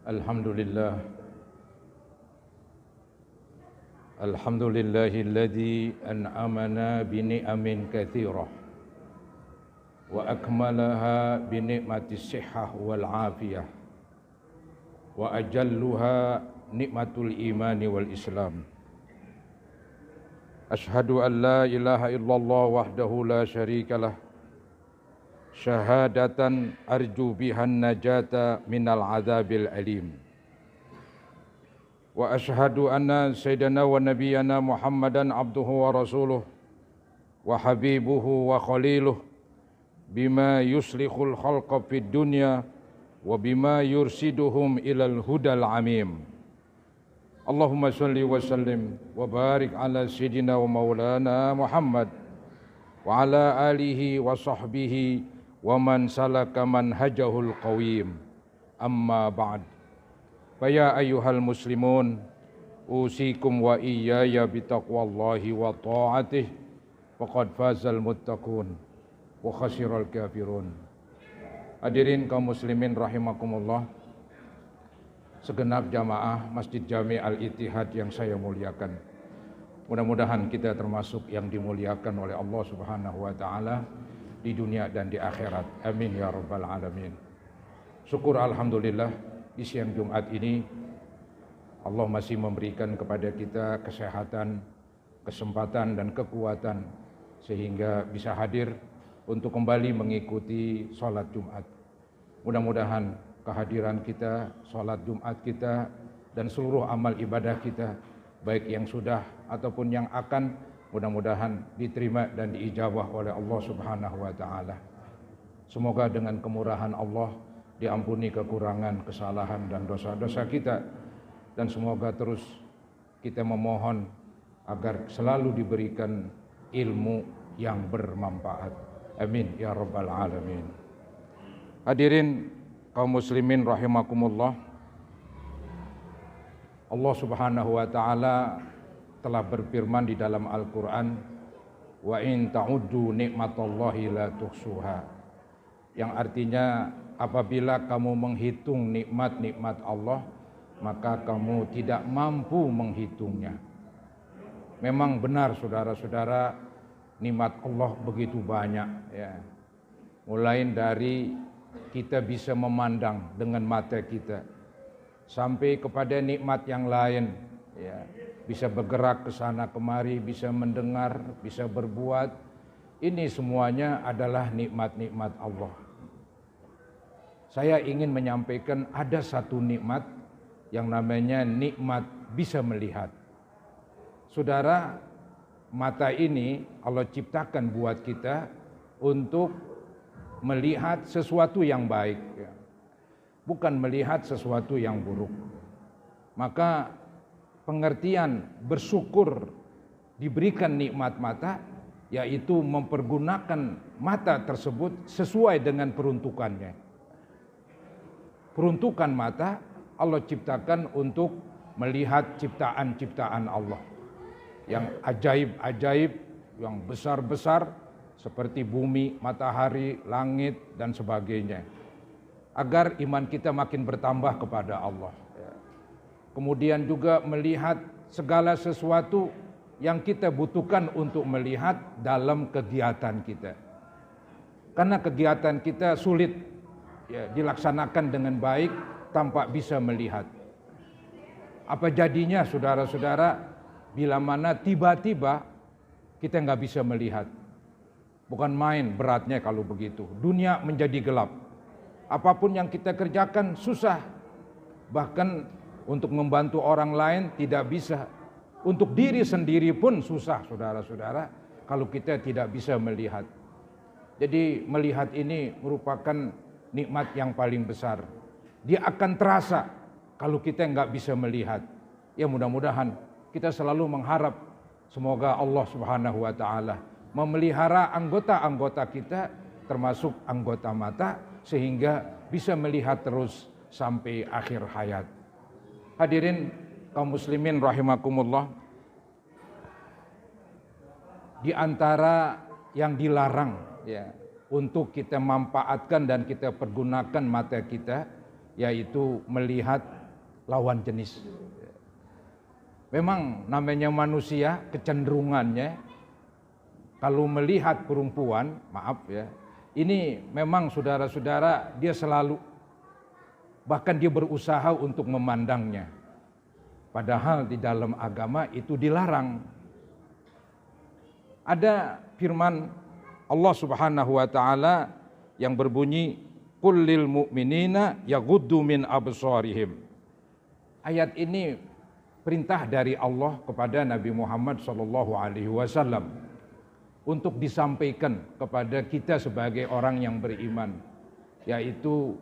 Alhamdulillah. Alhamdulillahilladzi an'amana bi ni'amin katsirah wa akmalaha bi ni'matis sihhah wal afiyah wa ajalluha nikmatul imani wal islam. Ashhadu an la ilaha illallah wahdahu la syarikalah syahadatan arju bihan najata minal adzabil alim. Wa ashhadu anna sayyidana wa nabiyyana Muhammadan abduhu wa rasuluh wa habibuhu wa khaliluh bima yuslihul khalqa fid dunya wa bima yursiduhum ilal hudal amim. Allahumma salli wa sallim wa barik ala sayyidina wa maulana Muhammad wa ala alihi wa sahbihi wa man salaka manhajahul qawim. Amma ba'd. Faya ayyuhal muslimun, usikum wa iyaya bitaqwallahi wa ta'atih, faqad fazal muttaqun wa khasiral kafirun. Hadirin kaum muslimin rahimakumullah, segenap jamaah Masjid Jami Al-Ittihad yang saya muliakan. Mudah-mudahan kita termasuk yang dimuliakan oleh Allah Subhanahu wa taala di dunia dan di akhirat. Amin ya rabbal alamin. Syukur alhamdulillah, di siang Jumat ini Allah masih memberikan kepada kita kesehatan, kesempatan dan kekuatan sehingga bisa hadir untuk kembali mengikuti sholat Jumat. Mudah-mudahan kehadiran kita, sholat Jumat kita dan seluruh amal ibadah kita, baik yang sudah ataupun yang akan, mudah-mudahan diterima dan diijabah oleh Allah Subhanahu wa taala. Semoga dengan kemurahan Allah diampuni kekurangan, kesalahan dan dosa-dosa kita, dan semoga terus kita memohon agar selalu diberikan ilmu yang bermanfaat. Amin ya rabbal alamin. Hadirin kaum muslimin rahimakumullah, Allah Subhanahu wa taala telah berfirman di dalam Al-Quran, wa in ta'uddu nikmatallahi la tuhsuha, yang artinya apabila kamu menghitung nikmat-nikmat Allah, maka kamu tidak mampu menghitungnya. Memang benar saudara-saudara, nikmat Allah begitu banyak ya. Mulai dari kita bisa memandang dengan mata kita, sampai kepada nikmat yang lain ya. Bisa bergerak ke sana kemari, bisa mendengar, bisa berbuat. Ini semuanya adalah nikmat-nikmat Allah. Saya ingin menyampaikan ada satu nikmat yang namanya nikmat bisa melihat. Saudara, mata ini Allah ciptakan buat kita untuk melihat sesuatu yang baik, bukan melihat sesuatu yang buruk. Maka pengertian bersyukur diberikan nikmat mata, yaitu mempergunakan mata tersebut sesuai dengan peruntukannya. Peruntukan mata Allah ciptakan untuk melihat ciptaan-ciptaan Allah yang ajaib-ajaib, yang besar-besar seperti bumi, matahari, langit dan sebagainya, agar iman kita makin bertambah kepada Allah. Kemudian juga melihat segala sesuatu yang kita butuhkan untuk melihat dalam kegiatan kita. Karena kegiatan kita sulit ya, dilaksanakan dengan baik tanpa bisa melihat. Apa jadinya saudara-saudara bila mana tiba-tiba kita nggak bisa melihat? Bukan main beratnya kalau begitu. Dunia menjadi gelap. Apapun yang kita kerjakan susah. Bahkan untuk membantu orang lain tidak bisa. Untuk diri sendiri pun susah saudara-saudara kalau kita tidak bisa melihat. Jadi melihat ini merupakan nikmat yang paling besar. Dia akan terasa kalau kita nggak bisa melihat. Ya mudah-mudahan kita selalu mengharap semoga Allah Subhanahu wa taala memelihara anggota-anggota kita termasuk anggota mata sehingga bisa melihat terus sampai akhir hayat. Hadirin kaum muslimin rahimakumullah, di antara yang dilarang ya untuk kita manfaatkan dan kita pergunakan mata kita, yaitu melihat lawan jenis. Memang namanya manusia kecenderungannya kalau melihat perempuan, maaf ya, ini memang saudara-saudara dia selalu, bahkan dia berusaha untuk memandangnya. Padahal di dalam agama itu dilarang. Ada firman Allah Subhanahu wa taala yang berbunyi qul lil mu'minina yaghuddu min absarihim. Ayat ini perintah dari Allah kepada Nabi Muhammad sallallahu alaihi wasallam untuk disampaikan kepada kita sebagai orang yang beriman, yaitu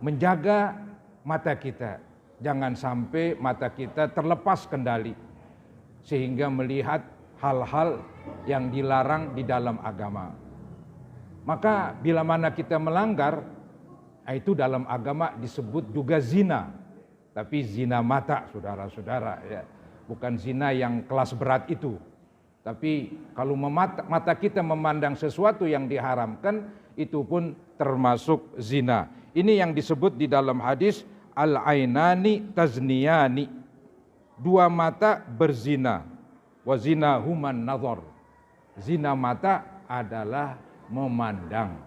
menjaga mata kita. Jangan sampai mata kita terlepas kendali sehingga melihat hal-hal yang dilarang di dalam agama. Maka bila mana kita melanggar, itu dalam agama disebut juga zina. Tapi zina mata, saudara-saudara, ya. Bukan zina yang kelas berat itu. Tapi kalau mata kita memandang sesuatu yang diharamkan, itu pun termasuk zina. Ini yang disebut di dalam hadis al-ainani tazniyani. Dua mata berzina. Wa zina human nazar. Zina mata adalah memandang,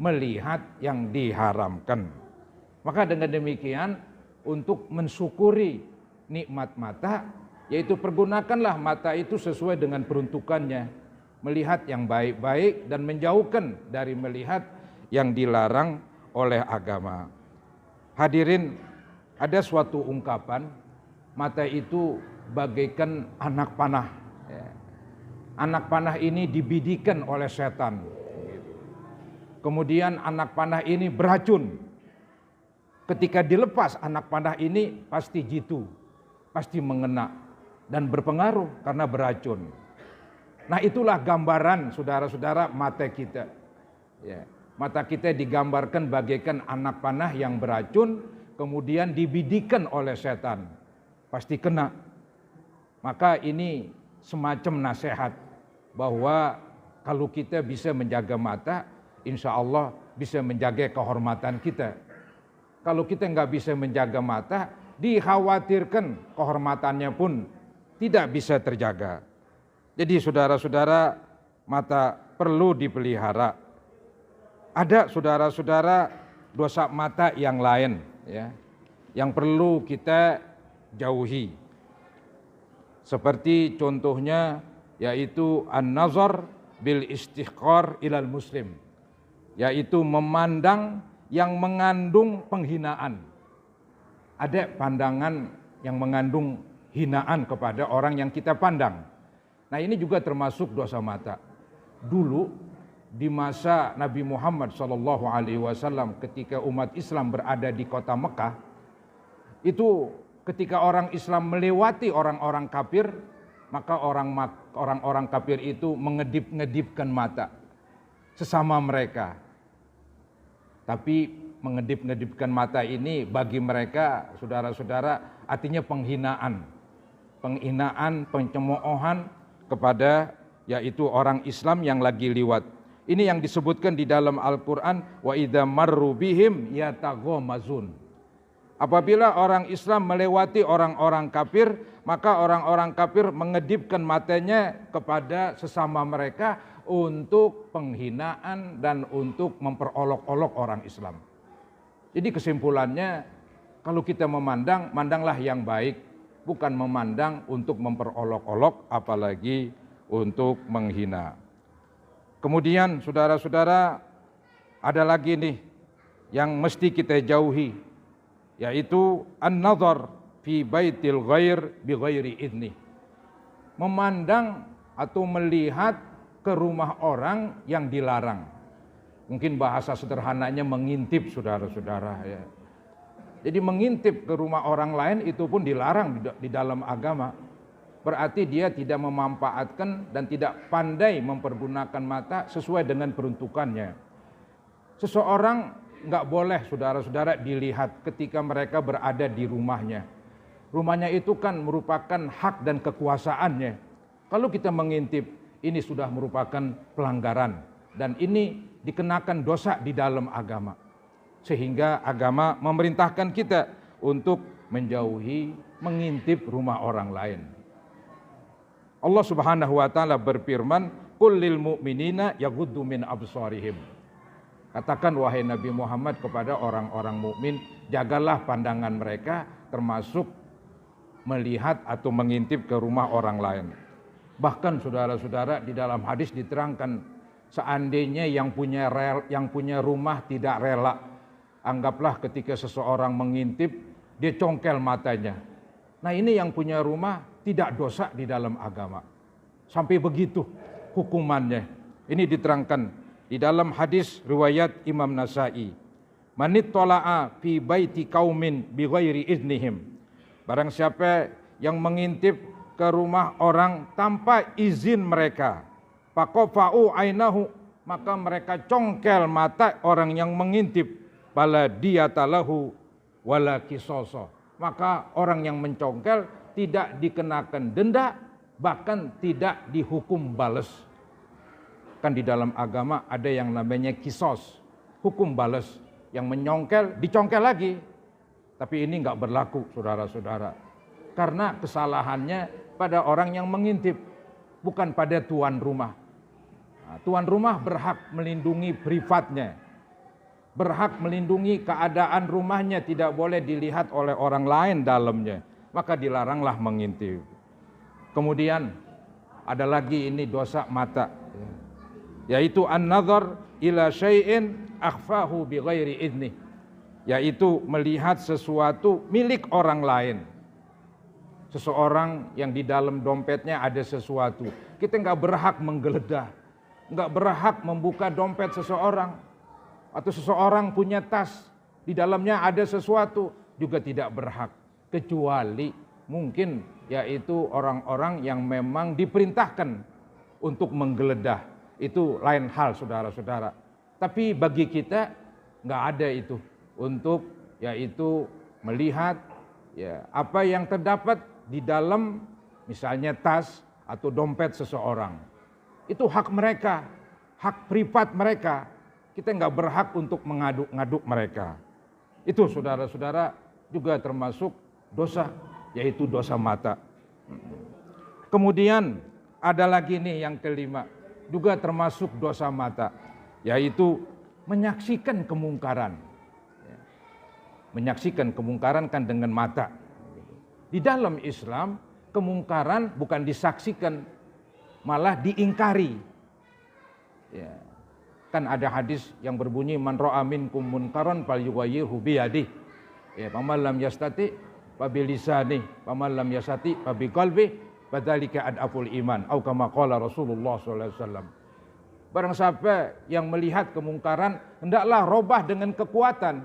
melihat yang diharamkan. Maka dengan demikian, untuk mensyukuri nikmat mata, yaitu pergunakanlah mata itu sesuai dengan peruntukannya, melihat yang baik-baik dan menjauhkan dari melihat yang dilarang oleh agama. Hadirin, ada suatu ungkapan, mata itu bagaikan anak panah. Anak panah ini dibidikan oleh setan. Kemudian anak panah ini beracun. Ketika dilepas anak panah ini pasti jitu, pasti mengena dan berpengaruh karena beracun. Nah, itulah gambaran saudara-saudara mata kita. Ya, mata kita digambarkan bagaikan anak panah yang beracun, kemudian dibidikan oleh setan, pasti kena. Maka ini semacam nasihat bahwa kalau kita bisa menjaga mata, insya Allah bisa menjaga kehormatan kita. Kalau kita nggak bisa menjaga mata, dikhawatirkan kehormatannya pun tidak bisa terjaga. Jadi saudara-saudara, mata perlu dipelihara. Ada saudara-saudara dosa mata yang lain, ya, yang perlu kita jauhi. Seperti contohnya yaitu an-nazar bil istihqar ilal muslim, yaitu memandang yang mengandung penghinaan. Ada pandangan yang mengandung hinaan kepada orang yang kita pandang. Nah, ini juga termasuk dosa mata. Dulu di masa Nabi Muhammad SAW, ketika umat Islam berada di kota Mekah, itu ketika orang Islam melewati orang-orang kafir, maka orang-orang kafir itu mengedip-ngedipkan mata sesama mereka. Tapi mengedip-ngedipkan mata ini bagi mereka, saudara-saudara, artinya penghinaan, pencemoohan kepada yaitu orang Islam yang lagi liwat. Ini yang disebutkan di dalam Al-Quran, wa idza marru bihim yataghamazun. Apabila orang Islam melewati orang-orang kafir, maka orang-orang kafir mengedipkan matanya kepada sesama mereka untuk penghinaan dan untuk memperolok-olok orang Islam. Jadi kesimpulannya, kalau kita memandang, mandanglah yang baik, bukan memandang untuk memperolok-olok, apalagi untuk menghina. Kemudian saudara-saudara, ada lagi nih yang mesti kita jauhi, yaitu an-nazar fi baitil ghair bi ghairi idni. Memandang atau melihat ke rumah orang yang dilarang. Mungkin bahasa sederhananya mengintip, saudara-saudara, ya. Jadi mengintip ke rumah orang lain itu pun dilarang di dalam agama. Berarti dia tidak memanfaatkan dan tidak pandai mempergunakan mata sesuai dengan peruntukannya. Seseorang nggak boleh, saudara-saudara, dilihat ketika mereka berada di rumahnya. Rumahnya itu kan merupakan hak dan kekuasaannya. Kalau kita mengintip, ini sudah merupakan pelanggaran dan ini dikenakan dosa di dalam agama. Sehingga agama memerintahkan kita untuk menjauhi, mengintip rumah orang lain. Allah Subhanahu wa taala berfirman, "Qul lil mu'minina yaghuddu min absarihim." Katakan wahai Nabi Muhammad kepada orang-orang mukmin, jagalah pandangan mereka termasuk melihat atau mengintip ke rumah orang lain. Bahkan saudara-saudara, di dalam hadis diterangkan, seandainya yang punya rumah tidak rela, anggaplah ketika seseorang mengintip, dia congkel matanya. Nah, ini yang punya rumah tidak dosa di dalam agama. Sampai begitu hukumannya. Ini diterangkan di dalam hadis riwayat Imam Nasa'i. Manit tola'a fi baiti qaumin bi ghairi iznihim. Barang siapa yang mengintip ke rumah orang tanpa izin mereka, faqafa'u ainahu, maka mereka congkel mata orang yang mengintip, bala diyatalahu wala qisasa. Maka orang yang mencongkel tidak dikenakan denda, bahkan tidak dihukum balas. Kan di dalam agama ada yang namanya kisos, hukum balas. Yang menyongkel, dicongkel lagi. Tapi ini enggak berlaku, saudara-saudara. Karena kesalahannya pada orang yang mengintip, bukan pada tuan rumah. Nah, tuan rumah berhak melindungi privatnya, berhak melindungi keadaan rumahnya, tidak boleh dilihat oleh orang lain dalamnya. Maka dilaranglah mengintip. Kemudian ada lagi ini dosa mata, yaitu an-nazar ila syai'in akhfahu bi ghairi idnih, yaitu melihat sesuatu milik orang lain. Seseorang yang di dalam dompetnya ada sesuatu, kita nggak berhak menggeledah, nggak berhak membuka dompet seseorang. Atau seseorang punya tas, di dalamnya ada sesuatu, juga tidak berhak. Kecuali mungkin yaitu orang-orang yang memang diperintahkan untuk menggeledah. Itu lain hal, saudara-saudara. Tapi bagi kita nggak ada itu, untuk yaitu melihat ya apa yang terdapat di dalam misalnya tas atau dompet seseorang. Itu hak mereka, hak privat mereka. Kita nggak berhak untuk mengaduk-ngaduk mereka. Itu saudara-saudara juga termasuk dosa, yaitu dosa mata. Kemudian ada lagi nih yang kelima, juga termasuk dosa mata, yaitu menyaksikan kemungkaran. Menyaksikan kemungkaran kan dengan mata. Di dalam Islam, kemungkaran bukan disaksikan, malah diingkari. Ya. Kan ada hadis yang berbunyi, man ra'a minkum munkaran falyughayyirhu biyadihi. Ya, faman lam yastati fa bilisanihi, faman lam yastati fa biqalbihi, fadzalika ad'aful iman. Atau kama qala Rasulullah sallallahu alaihi wasallam. Barang siapa yang melihat kemungkaran, hendaklah robah dengan kekuatan.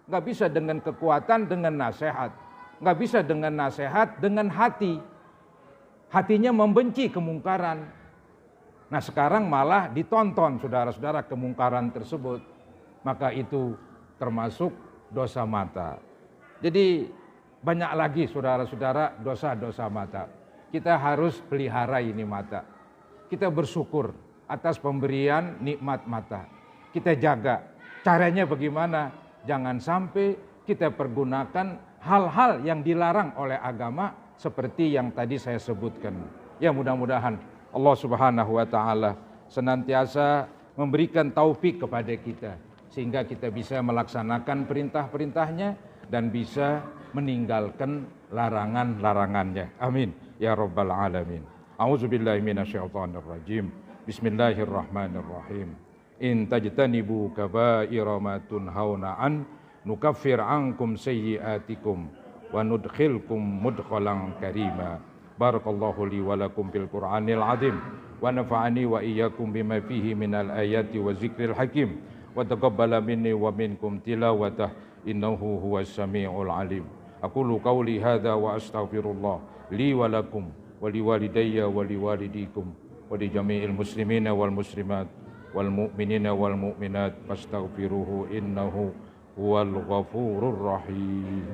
Enggak bisa dengan kekuatan, dengan nasihat. Enggak bisa dengan nasihat, dengan hati. Hatinya membenci kemungkaran. Nah, sekarang malah ditonton, saudara-saudara, kemungkaran tersebut. Maka itu termasuk dosa mata. Jadi banyak lagi, saudara-saudara, dosa-dosa mata. Kita harus pelihara ini mata. Kita bersyukur atas pemberian nikmat mata. Kita jaga. Caranya bagaimana? Jangan sampai kita pergunakan hal-hal yang dilarang oleh agama seperti yang tadi saya sebutkan. Ya, mudah-mudahan Allah Subhanahu wa taala senantiasa memberikan taufik kepada kita sehingga kita bisa melaksanakan perintah-perintahnya dan bisa meninggalkan larangan-larangannya. Amin ya rabbal alamin. A'udzubillahi minasyaitonir rajim. Bismillahirrahmanirrahim. In tajtanibu kaba'ira ma tunhauna an nukaffir ankum sayyi'atikum wa nudkhilkum mudkhalan karima. Barakallahu li wa lakum bil Qur'anil azim wa nafa'ani wa iyyakum bima fihi minal ayati wa zikril hakim wa taqabbala minni wa minkum tilawatah innahu huwas samiul alim. Aqulu qawli hadza wa astaghfirullah li wa lakum wa liwalidayya wa liwalidikum wa li jami'il muslimina wal muslimat wal mu'minina wal mu'minat fastaghfiruhu innahu huwal ghafurur rahim.